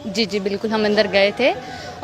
जी जी बिल्कुल, हम अंदर गए थे।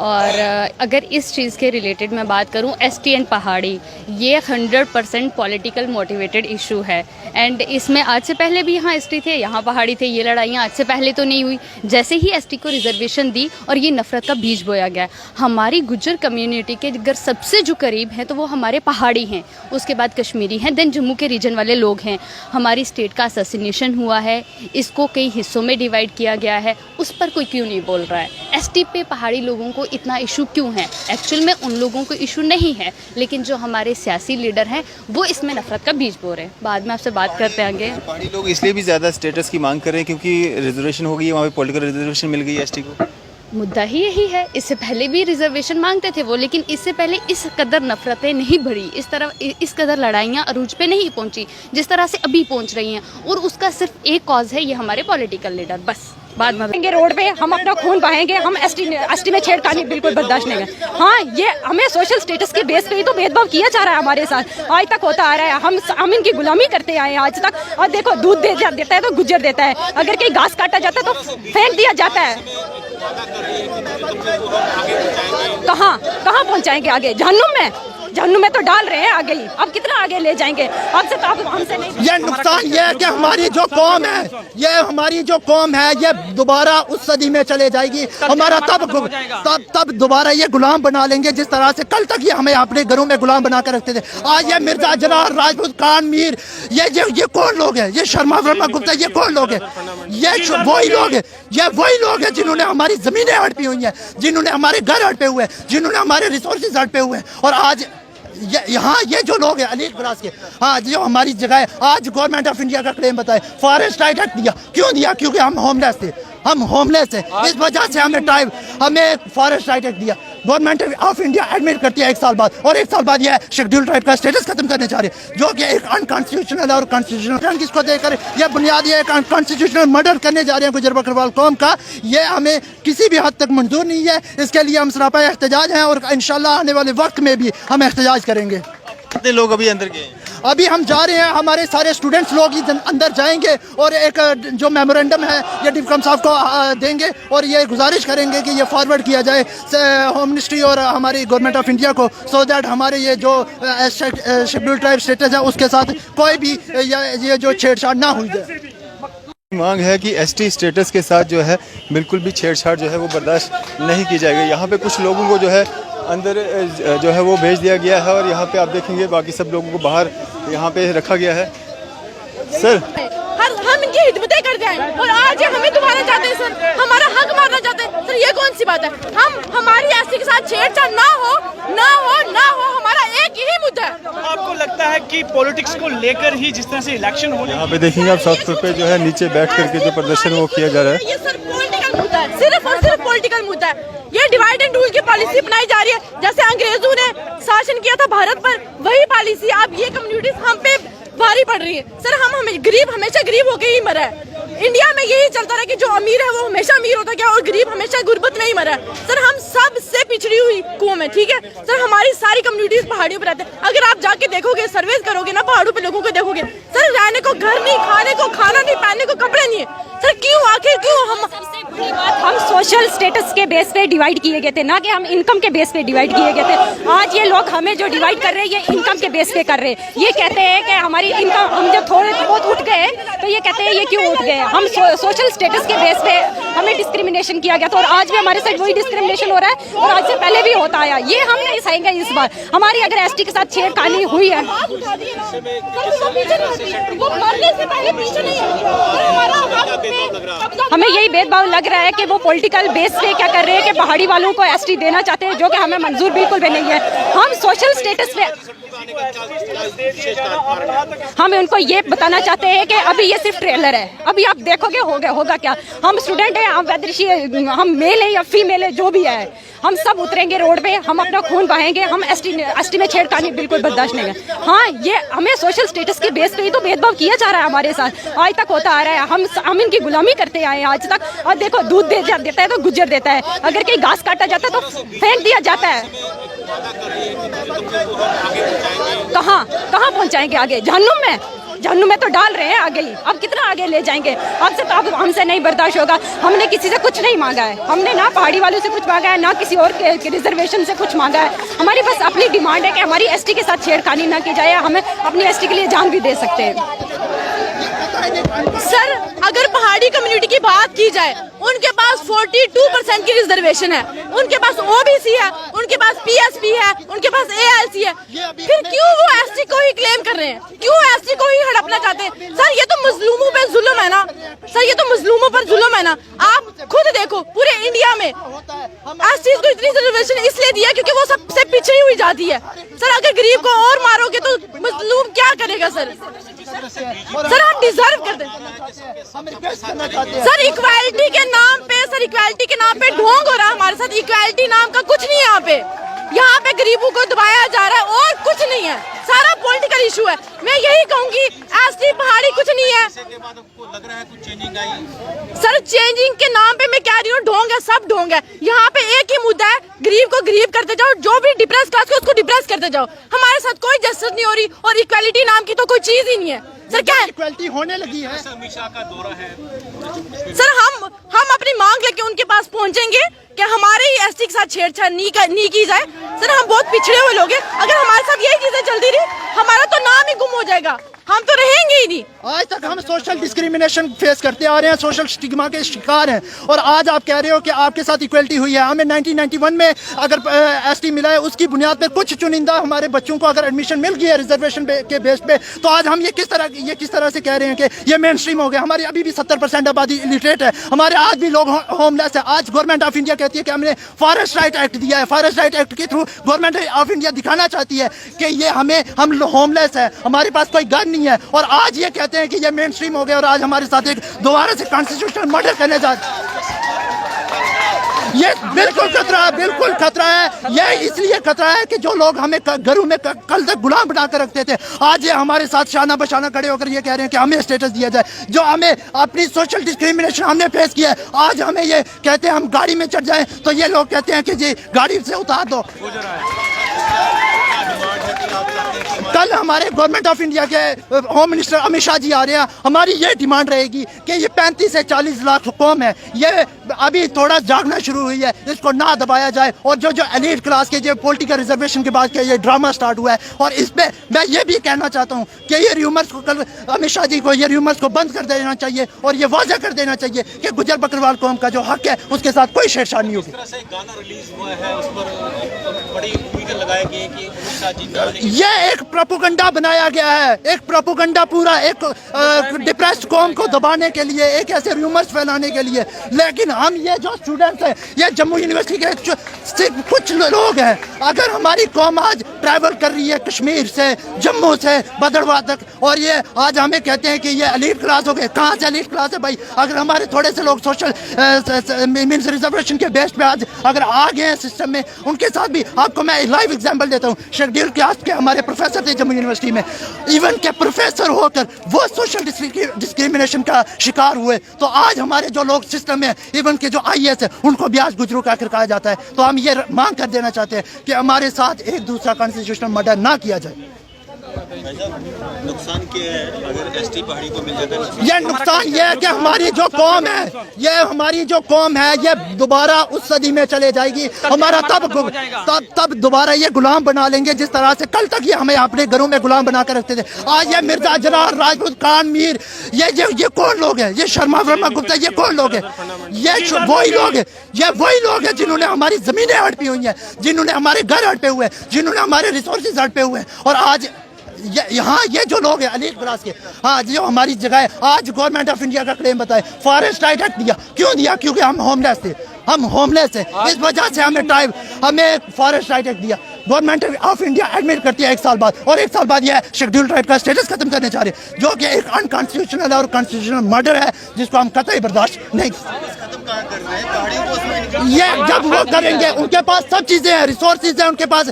और अगर इस चीज़ के रिलेटेड मैं बात करूं, एसटी एंड पहाड़ी, ये 100% पॉलिटिकल मोटिवेटेड इशू है। एंड इसमें आज से पहले भी यहाँ एसटी थे, यहाँ पहाड़ी थे। ये लड़ाइयाँ आज से पहले तो नहीं हुई। जैसे ही एसटी को रिजर्वेशन दी और ये नफ़रत का बीज बोया गया। हमारी गुज्जर कम्युनिटी के अगर सबसे जो करीब हैं तो वो हमारे पहाड़ी हैं, उसके बाद कश्मीरी हैं, देन जम्मू के रीजन वाले लोग हैं। हमारी स्टेट का असैसिनेशन हुआ है, इसको कई हिस्सों में डिवाइड किया गया है, उस पर कोई क्यों नहीं बोल रहा है? एसटी पे पहाड़ी लोगों को इतना इशू क्यों है? एक्चुअल में उन लोगों को इशू नहीं है, लेकिन जो हमारे सियासी लीडर हैं वो इसमें नफरत का बीज बो रहे हैं। बाद में आपसे बात करते हैं आगे। पहाड़ी लोग इसलिए भी ज़्यादा स्टेटस की मांग कर रहे हैं क्योंकि रिजर्वेशन हो गई है, वहाँ पे पॉलिटिकल रिजर्वेशन मिल गई है एसटी को। मुद्दा ही यही है। इससे पहले भी रिजर्वेशन मांगते थे वो, लेकिन इससे पहले इस कदर नफरतें नहीं बढ़ी, इस कदर लड़ाइयाँ अरूज पे नहीं पहुंची जिस तरह से अभी पहुंच रही हैं। और उसका सिर्फ एक कॉज है, ये हमारे पॉलिटिकल लीडर। बस बाद में रोड पे हम अपना खून बहाएंगे। हम एसटी में छेड़खानी बिल्कुल बर्दाश्त नहीं है। हाँ, ये हमें सोशल स्टेटस के बेस पे ही तो भेदभाव किया जा रहा है हमारे साथ, आज तक होता आ रहा है। हम इनकी गुलामी करते आए हैं आज तक। और देखो, दूध देता है तो गुजर देता है, अगर कहीं घास काटा जाता है तो फेंक दिया जाता है। कहाँ पहुँचाएंगे आगे? जहन्नुम में तो डाल रहे हैं आगे ही, अब कितना आगे ले जाएंगे? अब से तो आप हमसे नहीं। ये नुकसान ये है कि हमारी जो कौम है ये दोबारा उस सदी में चले जाएगी। हमारा तब दोबारा ये गुलाम बना लेंगे जिस तरह से कल तक ये हमें अपने घरों में गुलाम बना कर रखते थे। आज ये मिर्जा जनार, राजपूत, खान, मीर, ये कौन लोग हैं? ये शर्मा वर्मा गुप्ता, ये कौन लोग हैं? ये वही लोग हैं जिन्होंने हमारी जमीनें हड़पी हुई हैं, जिन्होंने हमारे घर हड़पे हुए हैं, जिन्होंने हमारे रिसोर्सेज हड़पे हुए हैं। और आज यहाँ ये जो लोग हैं अलीट ब्रास के, हाँ, जो हमारी जगह है, आज गवर्नमेंट ऑफ इंडिया का क्लेम बताए, फॉरेस्ट राइट एक्ट दिया। क्यों दिया? क्योंकि हम होमलेस थे, इस वजह से हमें फॉरेस्ट राइट एक्ट दिया। गवर्नमेंट ऑफ इंडिया एडमिट करती है 1 साल बाद, और 1 साल बाद ये शेड्यूल ट्राइब का स्टेटस खत्म करने जा रहे हैं, जो कि एक अनकॉन्स्टिट्यूशनल और कॉन्स्टिट्यूशनल किसको देकर ये बुनियादी एक अनकॉन्स्टिट्यूशनल मर्डर करने जा रहे हैं गुजर बकरवाल कौम का। ये हमें किसी भी हद तक मंजूर नहीं है। इसके लिए हम सरापा एहतजाज हैं और इंशाल्लाह आने वाले वक्त में भी हम एहतजाज करेंगे। कितने लोग अभी अंदर गए? अभी हम जा रहे हैं, हमारे सारे स्टूडेंट्स लोग ही अंदर जाएंगे और एक जो मेमोरेंडम है ये डिप्कम साहब को देंगे और ये गुजारिश करेंगे कि ये फॉरवर्ड किया जाए होम मिनिस्ट्री और हमारी गवर्नमेंट ऑफ इंडिया को, सो दैट हमारे ये जो शेड्यूल ट्राइब स्टेटस है उसके साथ कोई भी ये जो छेड़छाड़ ना हुई जाए। मांग है कि एसटी स्टेटस के साथ जो है बिल्कुल भी छेड़छाड़ जो है वो बर्दाश्त नहीं की जाएगी। यहाँ पे कुछ लोगों को जो है अंदर जो है वो भेज दिया गया है और यहाँ पे आप देखेंगे बाकी सब लोगों को बाहर यहाँ पे रखा गया है। सर, हम इनकी हिदमतें कर रहे हैं और आज ये हमें दोबारा चाहते हैं सर, हमारा हक मारना चाहते हैं सर। ये कौन सी बात है? हमारी एसटी के साथ छेड़छाड़ ना हो, हमारा एक ही मुद्दा है। आपको लगता है कि पॉलिटिक्स को लेकर ही जिस तरह से इलेक्शन हो, यहाँ पे देखेंगे आप सड़क पे जो है नीचे बैठ करके जो प्रदर्शन वो किया जा रहा है, ये सर पॉलिटिकल मुद्दा है, सिर्फ और सिर्फ पॉलिटिकल मुद्दा है। ये डिवाइड एंड रूल की पॉलिसी अपनाई जा रही है। जैसे अंग्रेजों ने शासन किया था भारत पर, वही पॉलिसी अब ये कम्युनिटीज हम पे भारी पड़ रही है सर। गरीब हमेशा गरीब होके ही मरा है। इंडिया में यही चलता रहा कि जो अमीर है वो हमेशा अमीर होता गया और गरीब हमेशा गुर्बत में ही मरा है सर। हम सबसे पिछड़ी हुई कौम है, ठीक है सर। हमारी सारी कम्युनिटीज पहाड़ियों पर रहते हैं। अगर आप जाके देखोगे, सर्वेस करोगे ना, पहाड़ों पे लोगों को देखोगे सर, रहने को घर नहीं, खाने को खाना नहीं, पहनने को कपड़े नहीं है सर। क्यों? आखिर क्यों? हम सोशल स्टेटस के बेस पे डिवाइड किए गए थे, ना कि हम इनकम के बेस पे डिवाइड किए गए थे। आज ये लोग हमें जो डिवाइड कर रहे हैं ये इनकम के बेस पे कर रहे हैं। ये कहते हैं कि हमारी इनकम, हम जब थोड़े बहुत उठ गए तो ये कहते हैं ये क्यों उठ गए? हम सोशल स्टेटस के बेस पे हमें डिस्क्रिमिनेशन किया गया था और आज भी हमारे साथ वही डिस्क्रिमिनेशन हो रहा है और आज से पहले भी होता आया। ये हम नहीं सहेंगे इस बार। हमारी अगर एसटी के साथ छेड़खानी हुई है, हमें यही भेदभाव लग रहा है कि वो पॉलिटिकल बेस पे क्या कर रहे हैं कि पहाड़ी वालों को एसटी देना चाहते हैं, जो कि हमें मंजूर बिल्कुल भी नहीं है। हम सोशल स्टेटस पे हम उनको ये बताना चाहते हैं कि अभी ये सिर्फ ट्रेलर है, अभी आप देखोगे होगा क्या। हम स्टूडेंट हैं, हम मेल है या फीमेल है, जो भी है, हम सब उतरेंगे रोड पे, हम अपना खून बहाएंगे। हम एसटी में छेड़खानी बिल्कुल बर्दाश्त नहीं है। हाँ, ये हमें सोशल स्टेटस के बेस पे ही तो भेदभाव किया जा रहा है हमारे साथ, आज तक होता आ रहा है। हम इनकी गुलामी करते आए हैं आज तक। और देखो, दूध देता है तो गुजर देता है, अगर कहीं घास काटा जाता है तो फेंक दिया जाता है। कहाँ पहुँचाएंगे आगे? जहन्नुम में तो डाल रहे हैं आगे ही, अब कितना आगे ले जाएंगे? अब से तो अब हमसे नहीं बर्दाश्त होगा। हमने किसी से कुछ नहीं मांगा है, हमने ना पहाड़ी वालों से कुछ मांगा है, ना किसी और के रिजर्वेशन से कुछ मांगा है। हमारी बस अपनी डिमांड है कि हमारी एसटी के साथ छेड़खानी ना की जाए, हमें अपनी एसटी के लिए जान भी दे सकते हैं। सर अगर पहाड़ी कम्युनिटी की बात की जाए, उनके पास 42% की रिजर्वेशन है, उनके पास ओबीसी है, उनके पास पीएसपी है, उनके पास एएलसी है, फिर क्यों वो एसटी को ही क्लेम कर रहे हैं? क्यों एसटी को ही हड़पना चाहते हैं? सर ये तो मजलूमों पे जुल्म है ना, सर ये तो मजलूमों पर जुल्म है ना। आप खुद देखो पूरे इंडिया में एसटी को इतनी रिजर्वेशन इसलिए दिया क्योंकि वो सबसे पिछड़ी हुई जाती है। सर अगर गरीब को और मारोगे तो मजलूम क्या करेगा? सर हम डिजर्व करते हैं सर इक्वालिटी के नाम पे, सर इक्वालिटी के नाम पे ढोंग हो रहा है हमारे साथ। इक्वालिटी नाम का कुछ नहीं है यहाँ पे गरीबों को दबाया जा रहा है और कुछ नहीं है, सारा पॉलिटिकल इशू है। मैं यही कहूंगी एसटी पहाड़ी कुछ नहीं है। सर चेंजिंग के नाम पे मैं कह रही हूँ ढोंग है, सब ढोंग है। यहाँ पे एक ही मुद्दा है, गरीब को गरीब करते जाओ, जो भी डिप्रेस क्लास को उसको डिप्रेस करते जाओ। हमारे साथ कोई जस्टिस नहीं हो रही और इक्वालिटी नाम की तो कोई चीज ही नहीं है। सर क्या इक्वालिटी होने लगी है? सर हम अपनी मांग लेके उनके पास पहुंचेंगे कि हमारे ही एसटी के साथ छेड़छाड़ नहीं की जाए। सर हम बहुत पिछड़े हुए लोग हैं, अगर हमारे साथ यही चीजें चलती रही हमारा तो नाम ही गुम हो जाएगा, हम तो रहेंगे ही नहीं। आज तक हम सोशल डिस्क्रिमिनेशन फेस करते आ रहे हैं, सोशल स्टिग्मा के शिकार हैं, और आज आप कह रहे हो कि आपके साथ इक्वलिटी हुई है। हमें 1991 में अगर एसटी मिला है, उसकी बुनियाद पर कुछ चुनिंदा हमारे बच्चों को अगर एडमिशन मिल गई है रिजर्वेशन के बेस पे, तो आज हम ये किस तरह से कह रहे हैं कि ये मेन स्ट्रीम हो गया? हमारी अभी भी 70% आबादी इलिटरेट है, हमारे आज भी लोग होमलेस है। आज गवर्नमेंट ऑफ इंडिया कहती है कि हमने फॉरेस्ट राइट एक्ट दिया है, फॉरेस्ट राइट एक्ट के थ्रू गवर्नमेंट ऑफ इंडिया दिखाना चाहती है कि ये हम होमलेस है, हमारे पास कोई घर नहीं है, और आज ये कहते हैं कि ये मेन स्ट्रीम हो गया और आज हमारे साथ एक दोबारा से कॉन्स्टिट्यूशनल मर्डर करने जा रहे हैं। ये बिल्कुल खतरा है। ये इसलिए खतरा है कि जो लोग हमें घरों में कल तक गुलाम बनाकर रखते थे, आज ये हमारे साथ शाना बशाना खड़े होकर ये कह रहे हैं कि हमें स्टेटस दिया जाए। जो हमें अपनी सोशल डिस्क्रिमिनेशन हमने फेस किया है, आज हमें ये कहते हैं हम गाड़ी में चढ़ जाएं तो ये लोग कहते हैं कि जी गाड़ी से उतार दो। कल हमारे गवर्नमेंट ऑफ इंडिया के होम मिनिस्टर अमित शाह जी आ रहे हैं, हमारी ये डिमांड रहेगी कि ये 35 से 40 लाख कौम है, ये अभी थोड़ा जागना शुरू हुई है, इसको ना दबाया जाए। और जो एलीट क्लास के जो पॉलिटिकल रिजर्वेशन के बाद ये ड्रामा स्टार्ट हुआ है, और इस पे मैं ये भी कहना चाहता हूँ कि ये र्यूमर्स को कल अमित शाह जी को ये र्यूमर्स को बंद कर देना चाहिए और ये वाज़ह कर देना चाहिए कि गुजर बकरवाल कौम का जो हक है उसके साथ कोई छेड़छाड़ नहीं होगी। ये एक प्रोपोगंडा बनाया गया है, एक प्रोपोगंडा पूरा एक डिप्रेस्ड कौम को दबाने के लिए, एक ऐसे र्यूमर्स फैलाने के लिए। लेकिन हम ये जो स्टूडेंट्स हैं, ये जम्मू यूनिवर्सिटी के सिर्फ कुछ लोग हैं। अगर हमारी कौम आज ट्रैवल कर रही है कश्मीर से, जम्मू से भद्रवाह तक, और ये आज हमें कहते हैं कि ये एलीट क्लास हो गए। कहाँ से एलीट क्लास है भाई? अगर हमारे थोड़े से लोग सोशल मीन्स रिजर्वेशन के बेस पे आज अगर आ गए हैं सिस्टम में, उनके साथ भी आपको मैं लाइव एग्जांपल देता हूँ। शेड्यूल कास्ट के हमारे प्रोफेसर थे जम्मू यूनिवर्सिटी में, इवन के प्रोफेसर होकर वो सोशल डिस्क्रिमिनेशन का शिकार हुए। तो आज हमारे जो लोग सिस्टम में, इवन के जो IAS है, उनको भी आज गुजरों का आखिर कहा जाता है। तो हम ये मांग कर देना चाहते हैं कि हमारे साथ एक दूसरा कॉन्स्टिट्यूशनल मर्डर ना किया जाए। नुकसान क्या है अगर एसटी पहाड़ी को मिल जाता है? ये नुकसान ये है कि हमारी जो कौम है, ये दोबारा उस सदी में चले जाएगी। हमारा तब दोबारा ये गुलाम बना लेंगे जिस तरह से कल तक ये हमें अपने घरों में गुलाम बना कर रखते थे। आज ये मिर्जा जनार, राजपूत, खान, मीर, ये कौन लोग हैं? ये शर्मा वर्मा गुप्ता, ये कौन लोग हैं? ये वही लोग हैं जिन्होंने हमारी जमीनें हड़पी हुई हैं, जिन्होंने हमारे घर हड़पे हुए हैं, जिन्होंने हमारे रिसोर्सेज हड़पे हुए हैं। और आज यहाँ ये जो लोग हैं एलीट क्लास के, हाँ जो हमारी जगह है, आज गवर्नमेंट ऑफ इंडिया का क्लेम बताए फॉरेस्ट राइट एक्ट दिया। क्यों दिया? क्योंकि हम होमलेस थे, हम होमलेस हैं, इस वजह से हमें फॉरेस्ट राइट एक्ट दिया। गवर्नमेंट ऑफ इंडिया एडमिट करती है 1 साल बाद, और 1 साल बाद यह शेड्यूल ट्राइब का स्टेटस खत्म करने चाह रहे हैं, जो कि एक अनकॉन्स्टिट्यूशनल और कॉन्स्टिट्यूशनल मर्डर है जिसको हम कतई बर्दाश्त नहीं। ये जब वो करेंगे, उनके पास सब चीजें हैं, रिसोर्सेज है उनके पास,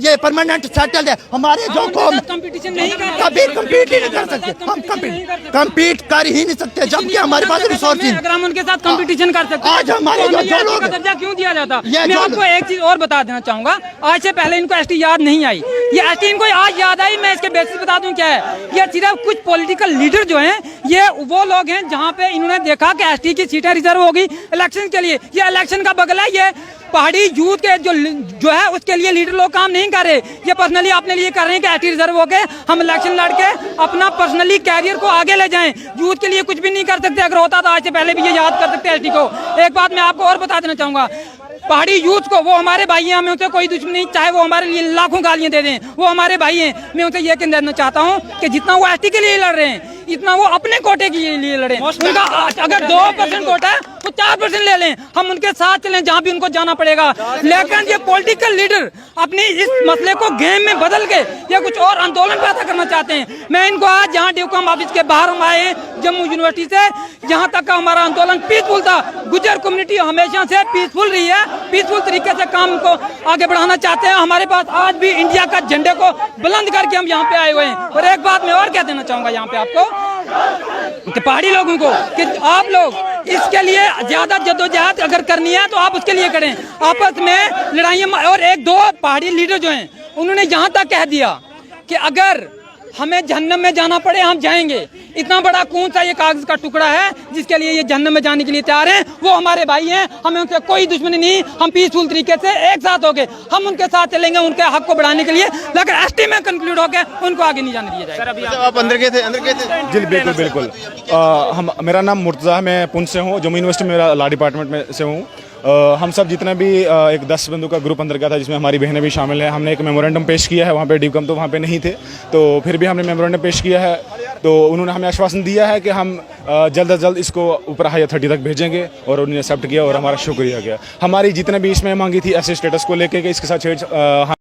ये परमानेंट सेटल्ड है। हमारे जो कौम कंपटीशन नहीं कर कभी कम्पीट ही नहीं कर सकते, हम कम्पीट कर ही नहीं सकते जबकि हमारे पास रिसोर्स ही। अगर हम उनके साथ कंपटीशन कर सकते आज हमारे जो लोग दर्जा क्यों दिया जाता? ये मैं जो- आपको एक चीज और बता देना चाहूंगा, आज से पहले इनको एसटी याद नहीं आई, ये एसटी इनको आज याद आई। मैं इसके बेसिस बता दूं क्या है, ये सिर्फ कुछ पॉलिटिकल लीडर जो हैं, ये वो लोग हैं जहां पे इन्होंने देखा कि एसटी की सीटें रिजर्व होगी इलेक्शन के लिए। ये इलेक्शन का बगल है, ये पहाड़ी यूथ के जो है उसके लिए लीडर लोग काम नहीं कर रहे, ये पर्सनली अपने लिए कर रहे हैं कि एसटी रिजर्व हो गए, हम इलेक्शन लड़के अपना पर्सनली कैरियर को आगे ले जाएं। यूथ के लिए कुछ भी नहीं कर सकते, अगर होता तो आज से पहले भी ये याद कर सकते एसटी को। एक बात मैं आपको और बता देना चाहूंगा, पहाड़ी यूथ को, वो हमारे भाई हैं, हमें उनसे कोई दुश्मनी नहीं, चाहे वो हमारे लिए लाखों गालियां दे दें, वो हमारे भाई हैं। मैं उनसे ये कहना चाहता हूं कि जितना वो एसटी के लिए लड़ रहे हैं, इतना वो अपने कोटे के लिए लड़े। उनका अगर 2% कोटा है तो 4% ले लें, हम उनके साथ चलें जहां भी उनको जाना पड़ेगा। लेकिन ये पॉलिटिकल लीडर अपनी इस मसले को गेम में बदल के ये कुछ और आंदोलन पैदा करना चाहते हैं। मैं इनको आज जहां ड्यूकॉम ऑफिस के बाहर हम आए जम्मू यूनिवर्सिटी से, यहाँ तक का हमारा आंदोलन पीसफुल था। गुज्जर कम्युनिटी हमेशा से पीसफुल रही है, पीसफुल तरीके से काम को आगे बढ़ाना चाहते हैं। हमारे पास आज भी इंडिया का झंडे को बुलंद करके हम यहाँ पे आए हुए हैं। और एक बात मैं और कह देना चाहूंगा यहाँ पे आपको, कि पहाड़ी लोगों को, कि आप लोग इसके लिए ज्यादा जद्दोजहद अगर करनी है तो आप उसके लिए करें। आपस में लड़ाइयाँ, और एक दो पहाड़ी लीडर जो हैं उन्होंने यहाँ तक कह दिया कि अगर हमें जहन्नम में जाना पड़े हम जाएंगे। इतना बड़ा कौन सा ये कागज का टुकड़ा है जिसके लिए ये जहन्नम में जाने के लिए तैयार हैं? वो हमारे भाई हैं, हमें उनसे कोई दुश्मनी नहीं, हम पीसफुल तरीके से एक साथ होके हम उनके साथ चलेंगे उनके हक को बढ़ाने के लिए। लेकिन एसटी में कंक्लूड होके उनको आगे नहीं जाने दिया जाएगा। आप अंदर गए थे? जी बिल्कुल बिल्कुल। हम मेरा नाम मुर्तज़ा है, मैं पुंछ से हूँ, जम्मू यूनिवर्सिटी में मेरा लॉ डिपार्टमेंट में से हूँ। हम सब जितना भी एक 10 बंदों का ग्रुप अंदर गया था जिसमें हमारी बहनें भी शामिल हैं। हमने एक मेमोरेंडम पेश किया है, वहाँ पे ड्यूकम तो वहाँ पे नहीं थे, तो फिर भी हमने मेमोरेंडम पेश किया है। तो उन्होंने हमें आश्वासन दिया है कि हम जल्द अज जल्द इसको ऊपर हाई अथॉरिटी तक भेजेंगे, और उन्होंने एक्सेप्ट किया और हमारा शुक्रिया किया। हमारी जितने भी इसमें मांगी थी ऐसे स्टेटस को लेके कि इसके साथ